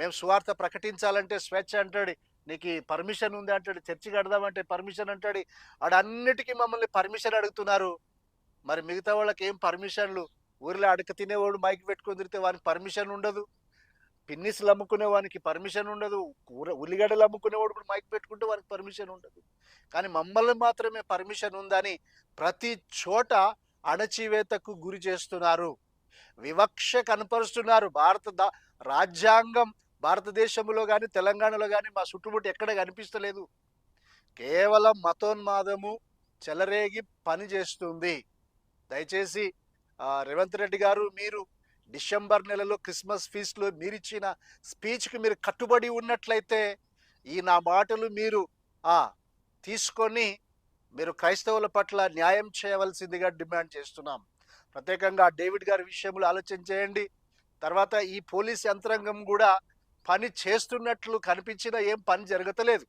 మేము సువార్త ప్రకటించాలంటే స్వేచ్ఛ అంటాడు. నీకు పర్మిషన్ ఉంది అంటాడు. చర్చి కడదామంటే పర్మిషన్ అంటాడు. ఆడన్నిటికి మమ్మల్ని పర్మిషన్ అడుగుతున్నారు. మరి మిగతా వాళ్ళకి ఏం పర్మిషన్లు? ఊర్లో అడక తినేవాడు మైక్ పెట్టుకొని తిరిగితే వానికి పర్మిషన్ ఉండదు. పిన్నిస్లు అమ్ముకునే వానికి పర్మిషన్ ఉండదు. ఉల్లిగడ్డలు అమ్ముకునేవాడు కూడా మైక్ పెట్టుకుంటే వానికి పర్మిషన్ ఉండదు. కానీ మమ్మల్ని మాత్రమే పర్మిషన్ ఉందని ప్రతి చోట అణచివేతకు గురి చేస్తున్నారు. వివక్ష కనపరుస్తున్నారు. రాజ్యాంగం భారతదేశంలో గాని, తెలంగాణలో గాని మా చుట్టుముట్టు ఎక్కడ కనిపిస్తలేదు. కేవలం మతోన్మాదము చెలరేగి పని చేస్తుంది. దయచేసి రేవంత్ రెడ్డి గారు, మీరు డిసెంబర్ నెలలో క్రిస్మస్ ఫీస్ట్లో మీరిచ్చిన స్పీచ్కి మీరు కట్టుబడి ఉన్నట్లయితే ఈ నా మాటలు మీరు తీసుకొని మీరు క్రైస్తవుల పట్ల న్యాయం చేయవలసిందిగా డిమాండ్ చేస్తున్నాం. ప్రత్యేకంగా డేవిడ్ గారి విషయంలో ఆలోచన చేయండి. తర్వాత ఈ పోలీస్ యంత్రాంగం కూడా పని చేస్తున్నట్లు కనిపించినా ఏం పని జరగతలేదు.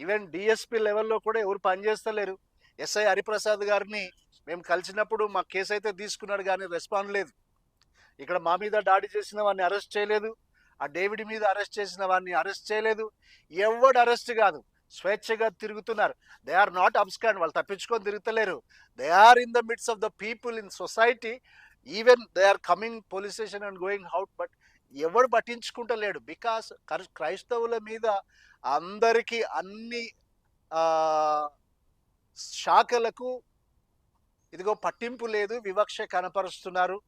ఈవెన్ డిఎస్పీ లెవెల్లో కూడా ఎవరు పని చేస్తలేరు. ఎస్ఐ హరిప్రసాద్ గారిని మేము కలిసినప్పుడు మా కేసు అయితే తీసుకున్నాడు, కానీ రెస్పాండ్ లేదు. ఇక్కడ మా మీద దాడి చేసిన వాడిని అరెస్ట్ చేయలేదు. ఆ డేవిడ్ మీద అరెస్ట్ చేసిన వాడిని అరెస్ట్ చేయలేదు. ఎవడు అరెస్ట్ కాదు, స్వేచ్ఛగా తిరుగుతున్నారు. దే ఆర్ నాట్ అబ్స్కాండ్, వాళ్ళు తప్పించుకొని తిరుగుతలేరు. They are in the midst of the people in society. Even they are coming police station and going out, but ఎవడు పట్టించుకుంటలేడు. బికాస్ క్రైస్తవుల మీద అందరికీ అన్ని శాఖలకు ఇదిగో పట్టింపు లేదు, వివక్ష కనపరుస్తున్నారు.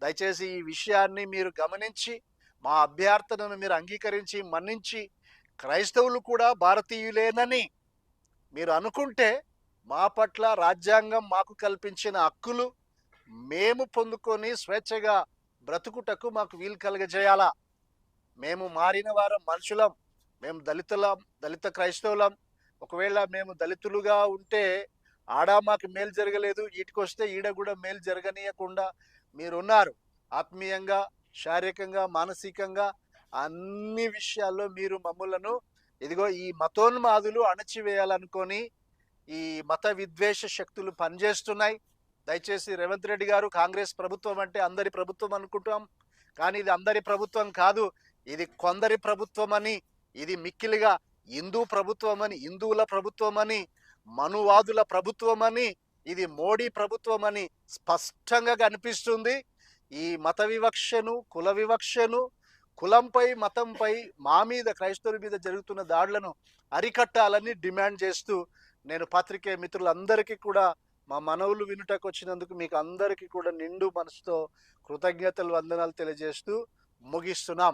దయచేసి ఈ విషయాన్ని మీరు గమనించి మా అభ్యర్థనను మీరు అంగీకరించి మన్నించి క్రైస్తవులు కూడా భారతీయులేనని మీరు అనుకుంటే మా పట్ల రాజ్యాంగం మాకు కల్పించిన హక్కులు మేము పొందుకొని స్వేచ్ఛగా బ్రతుకుటకు మాకు వీలు కలగజేయాలా. మేము మారిన వారం మనుషులం, మేము దళిత క్రైస్తవులం. ఒకవేళ మేము దళితులుగా ఉంటే ఆడ మాకు మేలు జరగలేదు, ఈటికొస్తే ఈడ కూడా మేలు జరగనీయకుండా మీరున్నారు. ఆత్మీయంగా, శారీరకంగా, మానసికంగా అన్ని విషయాల్లో మీరు మమ్మలను ఇదిగో ఈ మతోన్మాదులు అణచివేయాలనుకొని ఈ మత విద్వేష శక్తులు పనిచేస్తున్నాయి. దయచేసి రేవంత్ రెడ్డి గారు, కాంగ్రెస్ ప్రభుత్వం అంటే అందరి ప్రభుత్వం అనుకుంటాం, కానీ ఇది అందరి ప్రభుత్వం కాదు. ఇది కొందరి ప్రభుత్వం అని, ఇది మిక్కిలిగా హిందూ ప్రభుత్వం అని, హిందువుల ప్రభుత్వం అని, మనువాదుల ప్రభుత్వం అని, ఇది మోడీ ప్రభుత్వం అని స్పష్టంగా కనిపిస్తుంది. ఈ మత వివక్షను, కుల వివక్షను, కులంపై మతంపై మా మీద, క్రైస్తవుల మీద జరుగుతున్న దాడులను అరికట్టాలని డిమాండ్ చేస్తూ నేను పత్రికే మిత్రులందరికీ కూడా మా మనవులు వినుటకు వచ్చినందుకు మీకు అందరికీ కూడా నిండు మనసుతో కృతజ్ఞతలు, వందనాలు తెలియజేస్తూ ముగిస్తున్నాం.